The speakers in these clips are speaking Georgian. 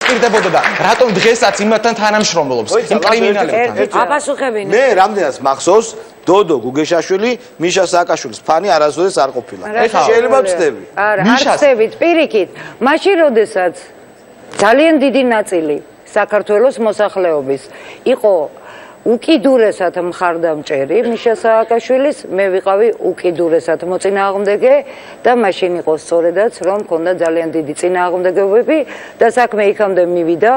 პირდებოდა და რატომ დღესაც იმათთან თანამშრომლობს იმ კრიმინალებთან? აპასუხებინე. მე რამდენად მახსოვს დოდო გუგეშაშვილი მიშა სააკაშვილის ფანი არასოდეს არ ყოფილა. შეიძლება ვწდები. არა, არ ვწდებით პირიქით. მაშინ როდესაც ძალიან დიდი ნაწილი საქართველოს მოსახლეობის იყო უკიდურესად მხარდამჭერი მიშა სააკაშვილის, მე ვიყავი უკიდურესად მოწინააღმდეგე და მაშინ იყო სწორედაც რომ მქონდა ძალიან დიდი წინააღმდეგობები და საქმე იქამდე მივიდა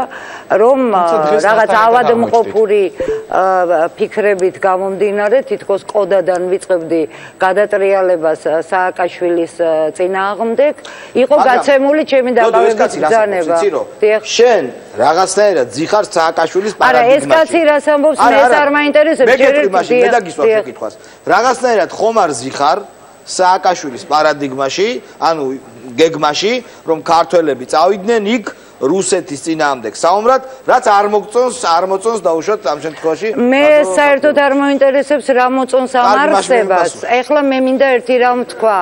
რომ რაღაც ავადმყოფური ფიქრებით გამომდინარე თითქოს ყოდადან ვიწყებდი გადატრიალებას სააკაშვილის წინააღმდეგ იყო გაცემული ჩემი დაბავების ბრძანება. შენ რაღაცნაირად ძიხარ სააკაშვილის პარადიგმაში. არა ეს კაცი რას ამბობს ეს არ მაინტერესებს მე დაგისვარ შეკითხვას. რაღაცნაირად ხომ არ ზიხარ სააკაშვილის პარადიგმაში, ანუ გეგმაში, რომ ქართველები წავიდნენ იქ რუსეთის წინააღმდეგ საომრად, რაც არ მოწონს დაუშვათ ამ შემთხვევაში. მე საერთოდ არ მოინტერესებს რა მოწონს ამ არსებას. ეხლა მე მინდა ერთი რამ თქვა.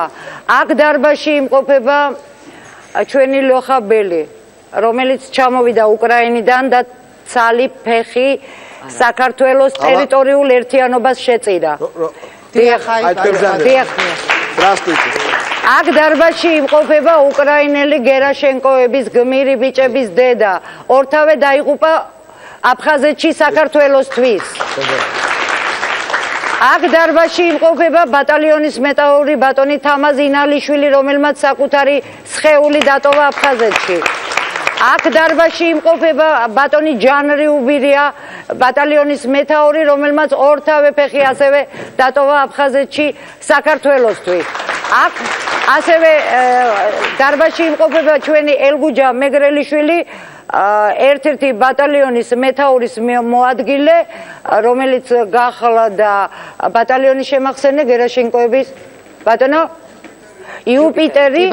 აქ დარბაზში იმყოფება ჩვენი ლოხაბელი, რომელიც ჩამოვიდა უკრაინიდან და ცალი ფეხი საქართველოს ტერიტორიულ ერთიანობას შეწირა. აქ დარბაზში იმყოფება უკრაინელი გერაშენკოების გმირი ბიჭების დედა. ორთავე დაიღუპა აფხაზეთში საქართველოსთვის. აქ დარბაზში იმყოფება ბატალიონის მეტაური ბატონი თამაზ ინალიშვილი, რომელმაც საკუთარი სხეული დატოვა აფხაზეთში. აქ დარბაზში იმყოფება ბატონი ჯანრი უბირია, ბატალიონის მეტაური, რომელმაც ორთავე ფეხი ასევე დატოვა აფხაზეთში საქართველოსთვის. აქ ასევე დარბაზში იმყოფება ჩვენი ელგუჯა მეგრელიშვილი, ერთ-ერთი ბატალიონის მეტაურის მოადგილე, რომელიც გახლა და ბატალიონის შემახსენე გერაშენკოების ბატონო იუპიტერი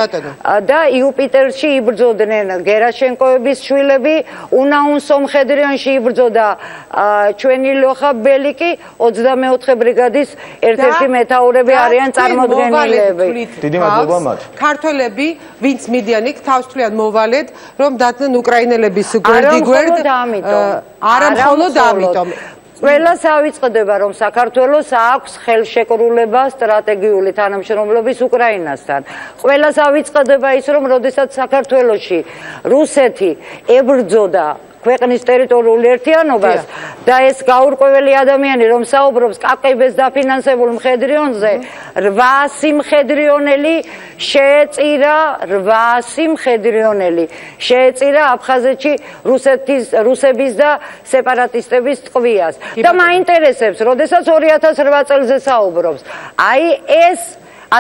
და იუპიტერში იბრძოდნენ გერაშენკოების შვილები, უნაუნსო მხედრიონში იბრძოდა ჩვენი ლოხა ბელიკი, 24 ბრიგადის ერთ-ერთი მეტაურები არიან წარმოდგენილები. დიდი მადლობა მათ. ქართველები, ვინც მიდიან იქ, თავს თვლიან მოვალედ, რომ დადგნენ უკრაინელების გვერდიგვერდ, არა მხოლოდ ამიტომ. ყველას ავიწყდება რომ საქართველოს აქვს ხელშეკრულება სტრატეგიული თანამშრომლობის უკრაინასთან. ყველას ავიწყდება ის რომ როდესაც საქართველოში რუსეთი ებრძოდა ქვეყნის ტერიტორიულ ერთიანობას და ეს გაურკვეველი ადამიანი რომ საუბრობს კაკებეს დაფინანსებულ მხედრიონზე 800 მხედრიონელი შეეწირა აფხაზეთში რუსების და სეპარატისტების ტყვიას და მაინტერესებს როდესაც 2008 წელზე საუბრობს აი ეს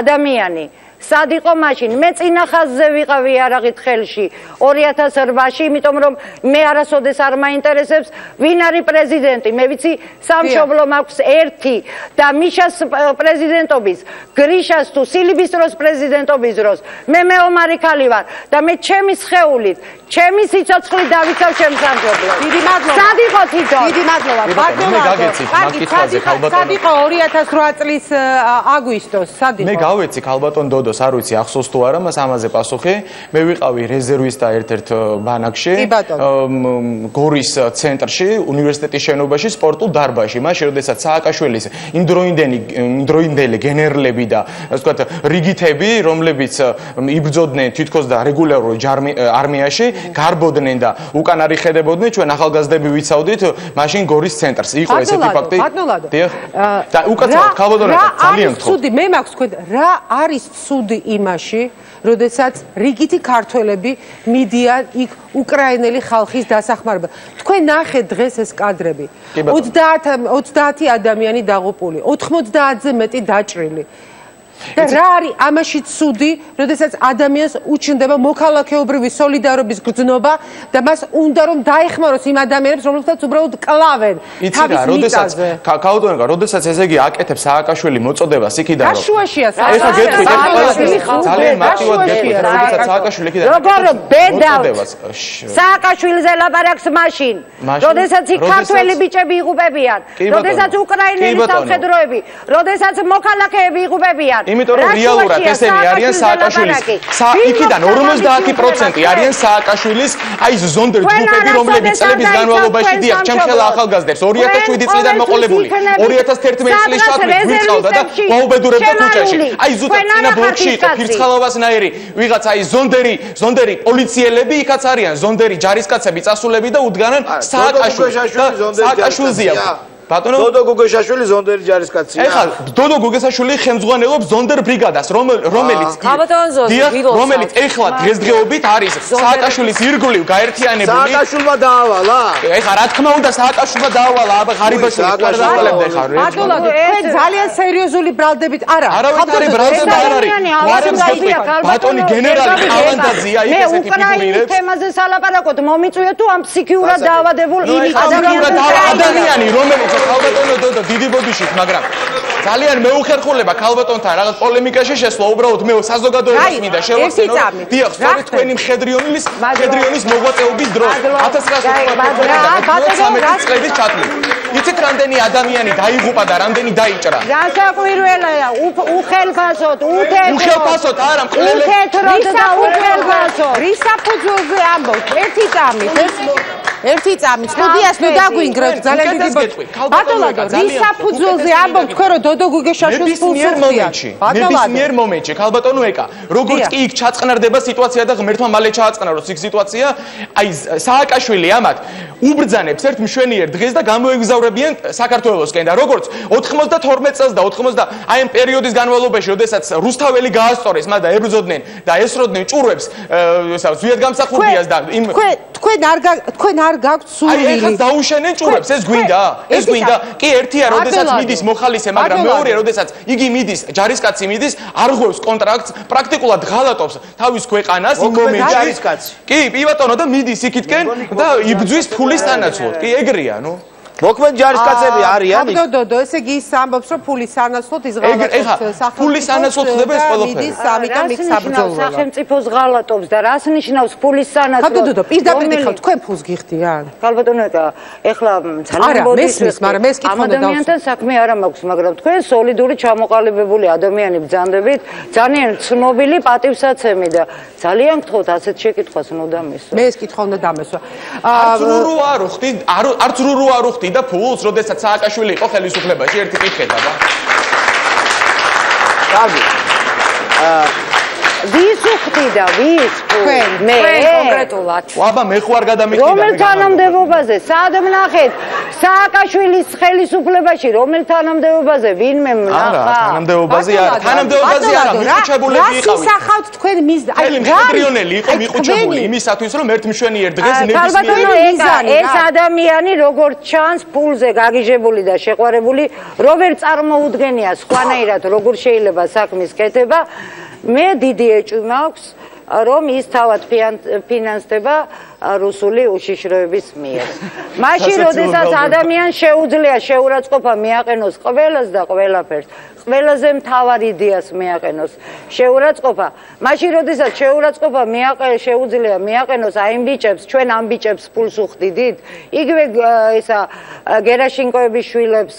ადამიანი სად იყო მაშინ მე წინა ხაზზე ვიყავი არაღით ხელში 2008-ში იმიტომ რომ მე არასოდეს არ მაინტერესებს ვინ არის პრეზიდენტი მე ვიცი სამშობლო მაქვს ერთი და მიშას პრეზიდენტობის გრიშას თუ სილიბისტროს პრეზიდენტობის დროს მე მეომარი ქალი ვარ და მე ჩემი სხეულით ჩემი სიცოცხლით დავიცავ ჩემს სამშობლოს დიდი მადლობა სად იყო თვითონ დიდი მადლობა სად იყო 2008 წლის აგვისტოს სად იყო მე გავეცი ქალბატონ დოდოს არ ვიცი ახსოვს თუ არა მას ამაზე პასუხი მე ვიყავი რეზერვისტა ერთ-ერთ ბანაკში გორის ცენტრში უნივერსიტეტის შენობაში სპორტულ დარბაზში მაშინ როდესაც სააკაშვილის იმდროინდელი გენერლები და ასე ვთქვათ რიგითები რომლებიც იბრძოდნენ თითქოს და რეგულარულად არმიაში გარბოდნენ და უკან არ იხედებოდნენ ჩვენ ახალგაზრდები ვიცავდით მაშინ გორის ცენტრს იყო ესეთი ფაქტი და უკაცრავად ქალბატონო ძალიან ცუდი მე მაქვს თქვენ რა არის ცუდი იმაში როდესაც რიგითი ქართველები მიდიან იქ უკრაინელი ხალხის დასახმარებლად თქვენ ნახეთ დღეს ეს კადრები 30 ადამიანი დაღუპული 90-ზე მეტი დაჭრილი და რა არის ამაში ცუდი, როდესაც ადამიანს უჩნდება მოქალაქეობრივი სოლიდარობის გრძნობა და მას უნდა რომ დაეხმაროს იმ ადამიანებს, რომლებსაც უბრალოდ კლავენ თავის მიწაზე. ქალბატონო, როდესაც ესე იგი აკეთებს სააკაშვილი მოწოდებას იქიდან რომ გაშუაშია ეხლა გეტყვით ძალიან მარტივად გეტყვით, როდესაც სააკაშვილი იქიდან როგორ ბედავს სააკაშვილზე ლაპარაკს მაშინ, როდესაც იქ ქართველი ბიჭები იღუპებიან, როდესაც უკრაინელი სამხედროები, როდესაც მოქალაქეები იღუპებიან იმიტომ რომ რეალურად ესენი არიან სააკაშვილის. იქიდან 50% არიან სააკაშვილის აი ზონდერ ჯგუფები, რომლებიც წლების განმავლობაში დიახ, ჩემხელა ახალგაზრდებს 2007 წლიდან მოყოლებული 2011 წლის შათვით გვიწყავდა და გვაუბედურებდა ქუჩაში. აი ზუსტად წინა ბლოკში იყო ფირცხალოვასნაირი ვიღაც აი ზონდერი პოლიციელები იქაც არიან ზონდერი ჯარისკაცები წასულები და უდგანან სააკაშვილზია. ბატონო დოდო გუგეშაშვილი ზონდერი ჯარისკაცია. ეხლა დოდო გუგეშაშვილი ხელმძღვანელობს ზონდერ ბრიგადას, რომელიც ეხლა დღესდღეობით არის სააკაშვილის ირგვლივ გაერთიანებული. სააკაშვილმა დაავალა? ეხლა რა თქმა უნდა სააკაშვილმა დაავალა, აბა ღარიბაშვილი ყარდაყლებდა ეხლა. ბატონო, თქვენ ძალიან სერიოზული ბრალდებით არა. არავითარი ბრალდება არ არის. გვარებს გეტყვი. ბატონი გენერალი ყავანდაძეა იქ ესეთი ფიგურირებს. თემაზე სალაპარაკოთ, მომიწვია თუ ამ ფსიქიურად დაავადებულ ადამიანი, რომელიც ქალბატონო დოდო დიდი ბოდიშით, მაგრამ ძალიან მეუხერხულება ქალბატონთან რაღაც პოლემიკაში შესვლა, უბრალოდ მე საზოგადოებას მინდა შევახსენო. დიახ, სწორედ თქვენი მხედრიონის მოღვაწეობის დროს 1913 წლების ჩათვლით. იცით რამდენი ადამიანი დაიღუპა და რამდენი დაიჭრა? გასაკვირველია, უხელფასოდ, უხელფასოდ არა, მკვლელი. რის საფუძველზე ამბობთ? ერთი წამი სტუდიას ნუ დაგვინგრებთ ძალიან დიდი ბოდიში. ბატონო, რის საფუძველზე ამბობთ თქვენ რომ დოდო გუგეშაშვილის ფულს უხდიან? ნებისმიერ მომენტში ქალბატონო ეკა, როგორც კი იქ ჩაწყნარდება სიტუაცია და ღმერთმა მალე ჩააწყნაროს იქ სიტუაცია, აი სააკაშვილი ამათ უბრძანებს ერთ მშვენიერ დღეს და გამოეგზავრებიან საქართველოსკენ და როგორც 92 წელს და 90 აი ამ პერიოდის განმავლობაში, როდესაც რუსთაველი გაასწორეს, მაგრამ ებრძოდნენ და ესროდნენ ჭურვებს, ზვიად გამსახურდიას და იმ თქვენ არ გაქვთ სურვილი. აი ეხლა დაუშენენ ჭურვებს, ეს გვინდა? ეს გვინდა? კი ერთია, როდესაც მიდის მოხალისე, მაგრამ მეორეა, როდესაც იგი მიდის, ჯარისკაცი მიდის, არღვევს კონტრაქტს, პრაქტიკულად ღალატობს თავის ქვეყანას იმ მომენტში. კი, ბატონო და მიდის იქითკენ და იბძვის ფულის თანაცვლოდ. კი, ეგრეა, ნუ. მოქმედ ჯარისკაცები არიან. დოდო, ესე იგი ის ამბობს, რომ ფულის თანაცვლოდ ის ღალატობს. ფულის თანაცვლოდ ხდება ეს ყველაფერი. ამიტომ იქ საბრძოლოა. სახელმწიფოს ღალატობს და რას ნიშნავს ფულის თანაცვლოდ? დოდო, პირდაპირ ხალ თქვენ ფულს გიხდიან? ქალბატონო, ეხლა ძალიან მოდიშს, მაგრამ ეს კითხვა უნდა ადამიანთან საქმე არ მაქვს, მაგრამ თქვენ სოლიდური ჩამოყალიბებული ადამიანი ბრძანდებით, ძალიან ცნობილი პატივსაცემი და ძალიან გთხოვთ ასეთ შეკითხვას ნუ დამესვა. მე ეს კითხვა უნდა დამესვა. არც რურო არ უხდი, არც რურო არ უხდი და ფულს, როდესაც სააკაშვილი იყო ხელისუფლებაში, ერთი კითხეთ, აბა. კარგი. ვის უხდი და ვის? მე კონკრეტულად. აბა მე ხო არ გადამიხდი. რომელ თანამდებობაზე? სად ვნახეთ? სააკაშვილის ხელისუფლებაში რომელ თანამდებობაზე? ვინმე ვნახა? არა, თანამდებობაზე არა. თანამდებობაზე არა, მიხუჩებულები იყავით. რას ისახავთ თქვენ აი მხედრიონელი იყო მიხუჩებული იმისათვის, რომ ერთ მშვენიერ დღეს ნებისმიერ ეს ადამიანი როგორც ჩანს ფულზე გაგიჟებული და შეყვარებული, როვერ წარმოუდგენია სხვანაირად როგორ შეიძლება საქმის კეთება. მე დიდი ეჭვი მაქვს, რომ ის თავად ფინანსდება რუსული უშიშროების მიერ. მაშინ, როდესაც ადამიანს შეუძლია შეურაცხყოფა მიაყენოს ყველას და ყველაფერს, ყველაზე მთავარ იდეას მიაყენოს შეურაცხყოფა, მაშინ, როდესაც შეურაცხყოფა შეუძლია მიაყენოს აი იმ ბიჭებს, ჩვენ ამ ბიჭებს ფულს უხდიდით, იგივე ესა გერაშინკოების შვილებს